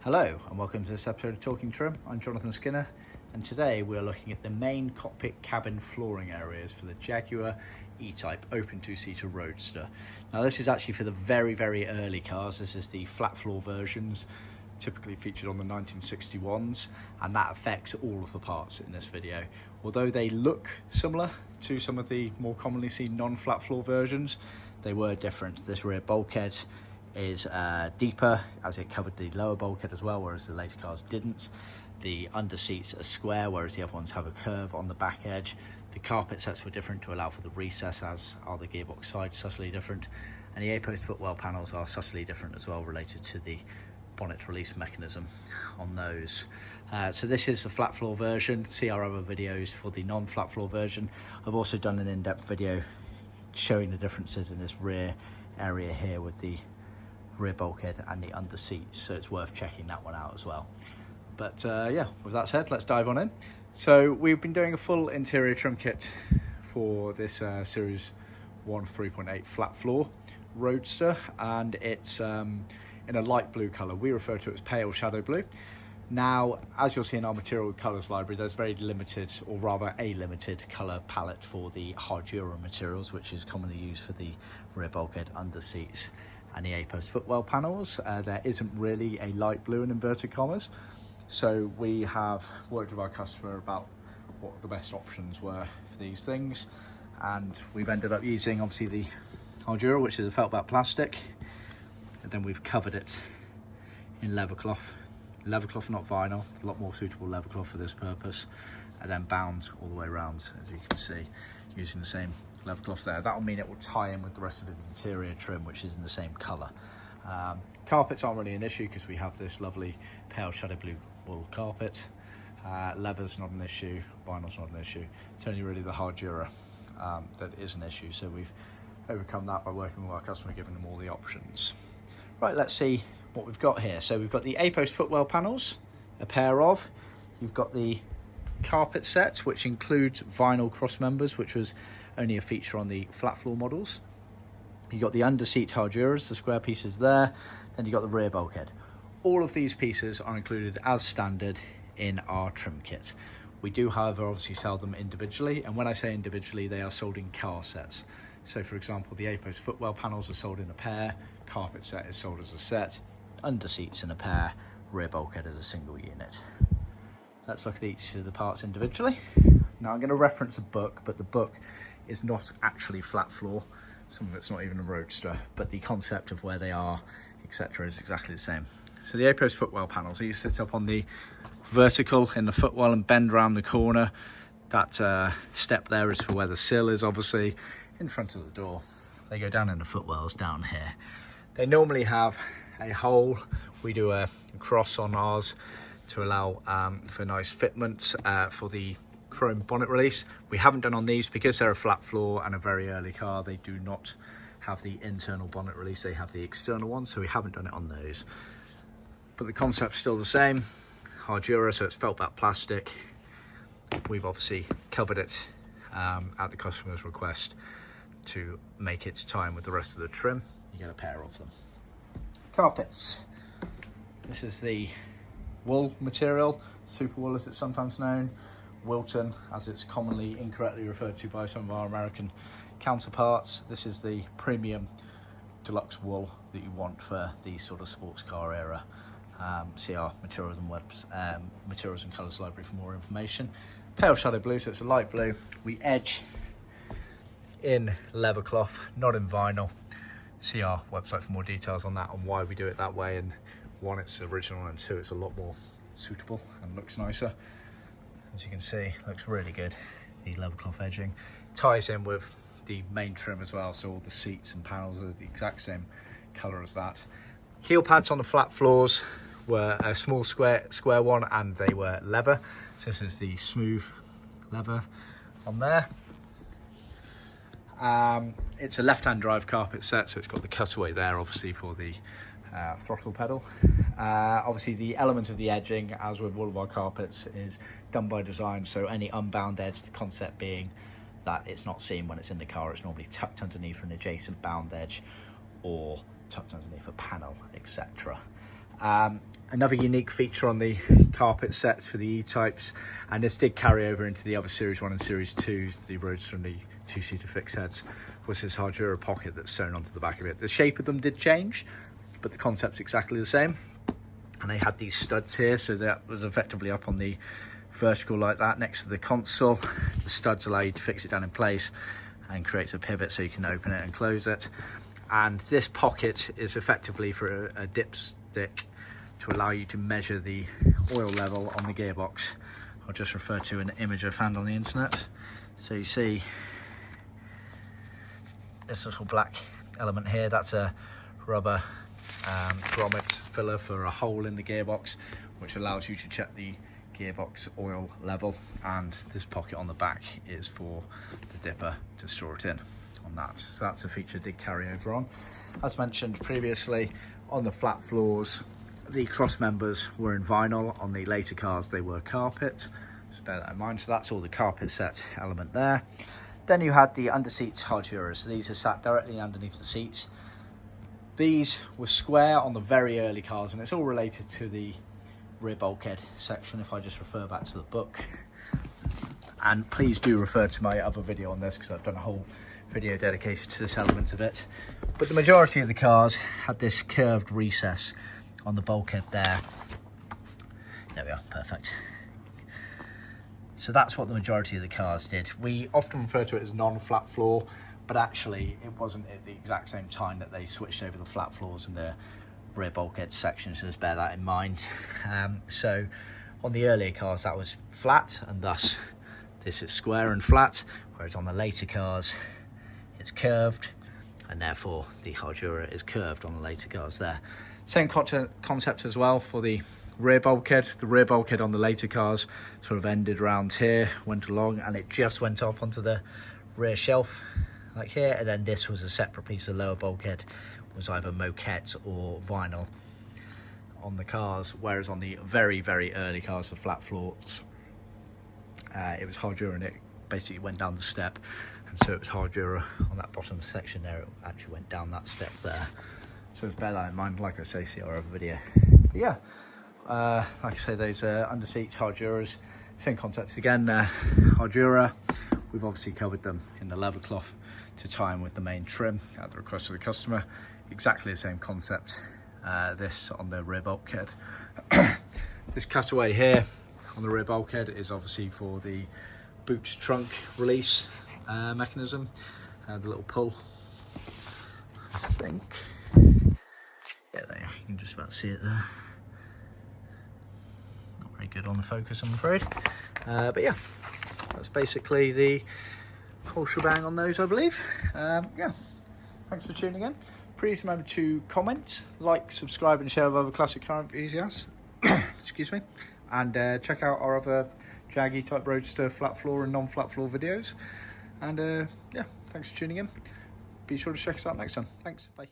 Hello and welcome to this episode of Talkin Trim. I'm Jonathon Skinner and today we're looking at the main cockpit cabin flooring areas for the Jaguar E-Type open two-seater Roadster. Now this is actually for the very early cars. This is the flat floor versions typically featured on the 1961s, and that affects all of the parts in this video. Although they look similar to some of the more commonly seen non-flat floor versions, they were different. This rear bulkhead is deeper, as it covered the lower bulkhead as well, whereas the later cars didn't. The under seats are square, whereas the other ones have a curve on the back edge. The carpet sets were different to allow for the recess, as are the gearbox sides, subtly different. And the A-post footwell panels are subtly different as well, related to the bonnet release mechanism on those. So this is the flat floor version. See our other videos for the non-flat floor version. I've also done an in-depth video showing the differences in this rear area here with the rear bulkhead and the under seats, so it's worth checking that one out as well. But yeah, with that said, let's dive on in. So we've been doing a full interior trim kit for this series 1 3.8 flat floor Roadster, and it's in a light blue color. We refer to it as pale shadow blue. Now, as you'll see in our material colors library, there's very limited, or rather a limited color palette for the Hardura materials, which is commonly used for the rear bulkhead, under seats and the A-post footwell panels. There isn't really a light blue in inverted commas, so we have worked with our customer about what the best options were for these things, and we've ended up using obviously the Hardura, which is a felt back plastic, and then we've covered it in leathercloth, not vinyl, a lot more suitable leathercloth for this purpose, and then bound all the way around, as you can see, using the same leathercloth there. That'll mean it will tie in with the rest of the interior trim, which is in the same color. Carpets aren't really an issue because we have this lovely pale shadow blue wool carpet. Leather's not an issue, vinyl's not an issue. It's only really the Hardura that is an issue, so we've overcome that by working with our customer, giving them all the options. Right, let's see what we've got here. So we've got the A-post footwell panels, a pair of. You've got the carpet set, which includes vinyl cross members, which was only a feature on the flat floor models. You've got the under seat Harduras, the square pieces there. Then you've got the rear bulkhead. All of these pieces are included as standard in our trim kit. We do, however, obviously sell them individually, and when I say individually, they are sold in car sets. So for example, the A-post footwell panels are sold in a pair, carpet set is sold as a set, under seats in a pair, rear bulkhead as a single unit. Let's look at each of the parts individually. Now I'm going to reference a book, but the book is not actually flat floor. Some of it's not even a Roadster, but the concept of where they are, etc., is exactly the same. So the A-post footwell panels, these sit up on the vertical in the footwell and bend around the corner. That step there is for where the sill is, obviously, in front of the door. They go down in the footwells down here. They normally have a hole. We do a cross on ours to allow for nice fitment for the chrome bonnet release. We haven't done on these because they're a flat floor and a very early car. They do not have the internal bonnet release, they have the external one, so we haven't done it on those. But the concept's still the same. Hardura, so it's felt back plastic. We've obviously covered it at the customer's request to make it tie in with the rest of the trim. You get a pair of them. Carpets. This is the wool material, super wool as it's sometimes known, Wilton as it's commonly incorrectly referred to by some of our American counterparts. This is the premium deluxe wool that you want for these sort of sports car era. See our materials and colours library for more information. Pale shadow blue, so it's a light blue. We edge in leathercloth, not in vinyl. See our website for more details on that, on why we do it that way, and one, it's original, and two, it's a lot more suitable and looks nicer. As you can see, looks really good. The leathercloth edging ties in with the main trim as well, so all the seats and panels are the exact same colour as that. Heel pads on the flat floors were a small square one, and they were leather. So this is the smooth leather on there. It's a left-hand drive carpet set, so it's got the cutaway there, obviously, for the throttle pedal. Obviously, the element of the edging, as with all of our carpets, is done by design, so any unbound edge, the concept being that it's not seen when it's in the car. It's normally tucked underneath an adjacent bound edge or tucked underneath a panel, etc. Another unique feature on the carpet sets for the E-types, and this did carry over into the other Series 1 and Series 2s, the Roadster and the two-seater fixed heads, was this Hardura pocket that's sewn onto the back of it. The shape of them did change, but the concept's exactly the same. And they had these studs here, so that was effectively up on the vertical like that next to the console. The studs allow you to fix it down in place and creates a pivot so you can open it and close it. And this pocket is effectively for a dipstick to allow you to measure the oil level on the gearbox. I'll just refer to an image I found on the internet. So you see this little black element here, that's a rubber grommet filler for a hole in the gearbox, which allows you to check the gearbox oil level. And this pocket on the back is for the dipper to store it in on that. So that's a feature did carry over on. As mentioned previously, on the flat floors, the cross members were in vinyl. On the later cars they were carpet, just bear that in mind. So that's all the carpet set element there. Then you had the underseats Harduras. So these are sat directly underneath the seats. These were square on the very early cars, and it's all related to the rear bulkhead section if I just refer back to the book. And please do refer to my other video on this, because I've done a whole video dedicated to this element of it. But the majority of the cars had this curved recess on the bulkhead there. There we are, perfect. So that's what the majority of the cars did. We often refer to it as non-flat floor, but actually it wasn't at the exact same time that they switched over the flat floors in the rear bulkhead section, so just bear that in mind. So on the earlier cars that was flat, and thus this is square and flat, whereas on the later cars it's curved, and therefore the Hardura is curved on the later cars there. Same concept as well for the rear bulkhead. The rear bulkhead on the later cars sort of ended around here, went along, and it just went up onto the rear shelf like here, and then this was a separate piece. of lower bulkhead was either moquette or vinyl on the cars, whereas on the very, very early cars, the flat floors, it was Hardura, and it basically went down the step, and so it was Hardura on that bottom section there. It actually went down that step there. So just bear that in mind. Like I say, see our other video. But yeah, like I say, those underseats Harduras, same concepts again. Hardura, we've obviously covered them in the leathercloth to tie in with the main trim at the request of the customer. Exactly the same concept. This on the rear bulkhead. This cutaway here on the rear bulkhead is obviously for the boot trunk release mechanism. The little pull, I think. Yeah, there you can just about see it there. Not very good on the focus, I'm afraid. But yeah, that's basically the whole shebang on those, I believe. Yeah, thanks for tuning in. Please remember to comment, like, subscribe and share with other classic car enthusiasts. Excuse me. And check out our other Jaggy type Roadster flat floor and non-flat floor videos. And yeah, thanks for tuning in. Be sure to check us out next time. Thanks, bye.